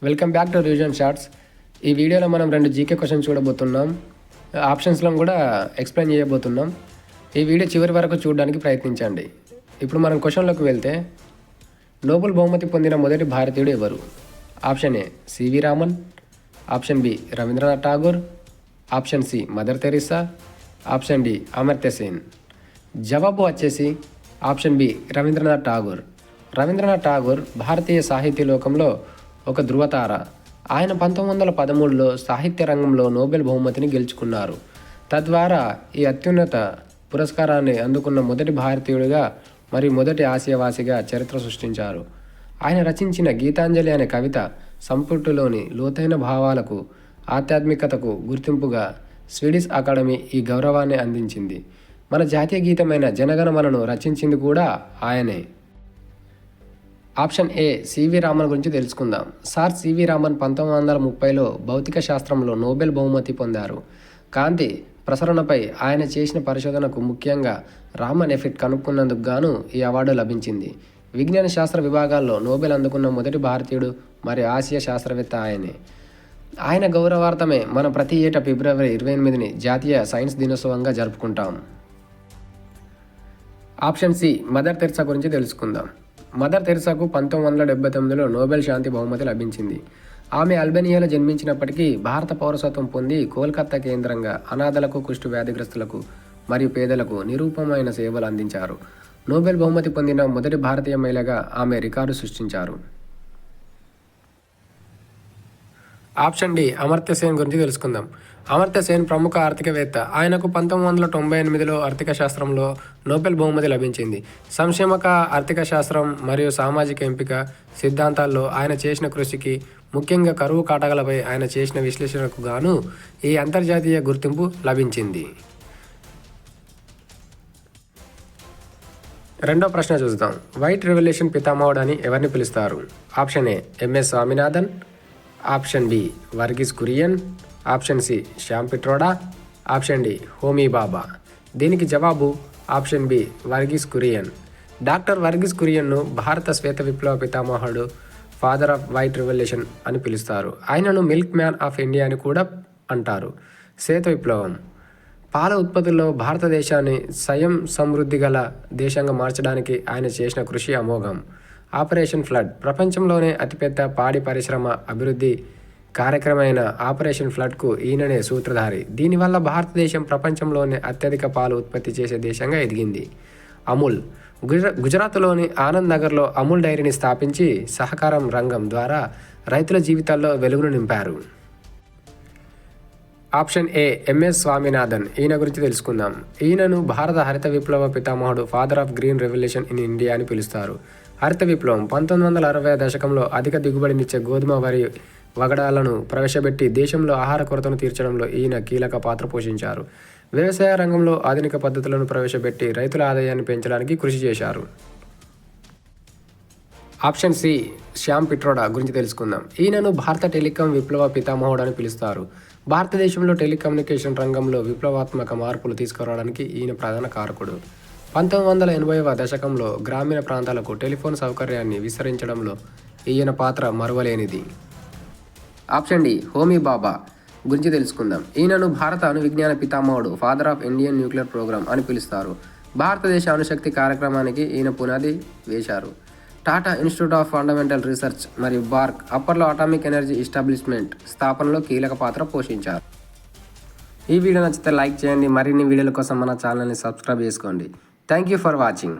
Welcome back to revision shorts. ఈ వీడియోలో మనం 2 జీకే క్వశ్చన్స్ చూడబోతున్నాం. ఆప్షన్స్లో కూడా ఎక్స్ప్లెయిన్ చేయబోతున్నాం. ఈ వీడియో చివరి వరకు చూడడానికి ప్రయత్నించండి. ఇప్పుడు మనం క్వశ్చన్లోకి వెళ్తే, నోబెల్ బహుమతి పొందిన మొదటి భారతీయుడు ఎవరు? Option A CV Raman, option B Rabindranath Tagore, option C Mother Teresa, option D Amartya Sen. జవాబు వచ్చేసి ఆప్షన్ బి రవీంద్రనాథ్ ఠాగూర్. రవీంద్రనాథ్ ఠాగూర్ భారతీయ సాహితీ లోకంలో ఒక ధృవతార. ఆయన 1913లో సాహిత్య రంగంలో నోబెల్ బహుమతిని గెలుచుకున్నారు. తద్వారా ఈ అత్యున్నత పురస్కారాన్ని అందుకున్న మొదటి భారతీయుడిగా మరియు మొదటి ఆసియావాసిగా చరిత్ర సృష్టించారు. ఆయన రచించిన గీతాంజలి అనే కవిత సంపుటిలోని లోతైన భావాలకు, ఆధ్యాత్మికతకు గుర్తింపుగా స్వీడిష్ అకాడమీ ఈ గౌరవాన్ని అందించింది. మన జాతీయ గీతమైన జనగణమనను రచించింది కూడా ఆయనే. ఆప్షన్ ఏ సివి రామన్ గురించి తెలుసుకుందాం. సార్ సివి రామన్ 1930లో భౌతిక శాస్త్రంలో నోబెల్ బహుమతి పొందారు. కాంతి ప్రసరణపై ఆయన చేసిన పరిశోధనకు, ముఖ్యంగా రామన్ ఎఫెక్ట్ కనుక్కున్నందుకు గాను ఈ అవార్డు లభించింది. విజ్ఞాన శాస్త్ర విభాగాల్లో నోబెల్ అందుకున్న మొదటి భారతీయుడు మరియు ఆసియా శాస్త్రవేత్త ఆయనే. ఆయన గౌరవార్థమే మనం ప్రతి ఏటా ఫిబ్రవరి 28ని జాతీయ సైన్స్ దినోత్సవంగా జరుపుకుంటాం. ఆప్షన్ సి మదర్ తెరిసా గురించి తెలుసుకుందాం. మదర్ తెరిసాకు 1979లో నోబెల్ శాంతి బహుమతి లభించింది. ఆమె అల్బేనియాలో జన్మించినప్పటికీ భారత పౌరసత్వం పొంది కోల్కతా కేంద్రంగా అనాథలకు, కుష్టు వ్యాధిగ్రస్తులకు మరియు పేదలకు నిరూపమైన సేవలు అందించారు. నోబెల్ బహుమతి పొందిన మొదటి భారతీయ మహిళగా ఆమె రికార్డు సృష్టించారు. ఆప్షన్ డి అమర్త్య సేన్ గురించి తెలుసుకుందాం. అమర్త్య సేన్ ప్రముఖ ఆర్థికవేత్త. ఆయనకు 1998లో ఆర్థిక శాస్త్రంలో నోబెల్ బహుమతి లభించింది. సంక్షేమక ఆర్థిక శాస్త్రం మరియు సామాజిక ఎంపిక సిద్ధాంతాల్లో ఆయన చేసిన కృషికి, ముఖ్యంగా కరువు కాటకాలపై ఆయన చేసిన విశ్లేషణకు గాను ఈ అంతర్జాతీయ గుర్తింపు లభించింది. రెండో ప్రశ్న చూద్దాం. వైట్ రెవల్యూషన్ పితామహుడు అని ఎవరిని పిలుస్తారు? Option A M S Swaminathan, option B Varghese Kurien, option C Sam Pitroda, option D Homi Bhabha. దీనికి జవాబు option B Varghese Kurien. Doctor Varghese కురియన్ను భారత శ్వేత విప్లవ పితామహుడు, ఫాదర్ ఆఫ్ వైట్ రెవల్యూషన్ అని పిలుస్తారు. ఆయనను మిల్క్ మ్యాన్ ఆఫ్ ఇండియా అని కూడా అంటారు. శ్వేత విప్లవం పాల ఉత్పత్తుల్లో భారతదేశాన్ని స్వయం సమృద్ధి గల దేశంగా మార్చడానికి ఆయన చేసిన కృషి అమోఘం. ఆపరేషన్ ఫ్లడ్ ప్రపంచంలోనే అతిపెద్ద పాడి పరిశ్రమ అభివృద్ధి కార్యక్రమమైన ఆపరేషన్ ఫ్లడ్కు ఈయననే సూత్రధారి. దీనివల్ల భారతదేశం ప్రపంచంలోనే అత్యధిక పాలు ఉత్పత్తి చేసే దేశంగా ఎదిగింది. అమూల్ గుజరాత్లోని ఆనంద్ నగర్లో అమూల్ డైరీని స్థాపించి సహకారం రంగం ద్వారా రైతుల జీవితాల్లో వెలుగును నింపారు. Option A M S Swaminathan. ఈయన గురించి తెలుసుకుందాం. ఈయనను భారత హరిత విప్లవ పితామహుడు, father of green revolution in India అని పిలుస్తారు. హరిత విప్లవం 1960 దశకంలో అధిక దిగుబడినిచ్చే గోధుమ, వరి, వగడాలను ప్రవేశపెట్టి దేశంలో ఆహార కొరతను తీర్చడంలో ఈయన కీలక పాత్ర పోషించారు. వ్యవసాయ రంగంలో ఆధునిక పద్ధతులను ప్రవేశపెట్టి రైతుల ఆదాయాన్ని పెంచడానికి కృషి చేశారు. ఆప్షన్ సి శ్యామ్ పిట్రోడా గురించి తెలుసుకుందాం. ఈయనను భారత టెలికాం విప్లవ పితామహుడు అని పిలుస్తారు. భారతదేశంలో టెలికమ్యూనికేషన్ రంగంలో విప్లవాత్మక మార్పులు తీసుకురావడానికి ఈయన ప్రధాన కారకుడు. 1980వ దశకంలో గ్రామీణ ప్రాంతాలకు టెలిఫోన్ సౌకర్యాన్ని విస్తరించడంలో ఈయన పాత్ర మరువలేనిది. ఆప్షన్ డి హోమీ బాబా గురించి తెలుసుకుందాం. ఈయనను భారత అణు విజ్ఞాన పితామహుడు, father of Indian nuclear programme అని పిలుస్తారు. భారతదేశ అణుశక్తి కార్యక్రమానికి ఈయన పునాది వేశారు. Tata institute of fundamental research మరియు బార్క్ అప్పర్లో అటామిక్ ఎనర్జీ ఎస్టాబ్లిష్మెంట్ స్థాపనలో కీలక పాత్ర పోషించారు. ఈ వీడియో నచ్చితే లైక్ చేయండి. మరిన్ని వీడియోల కోసం మన ఛానల్ని సబ్స్క్రైబ్ చేసుకోండి. Thank you for watching.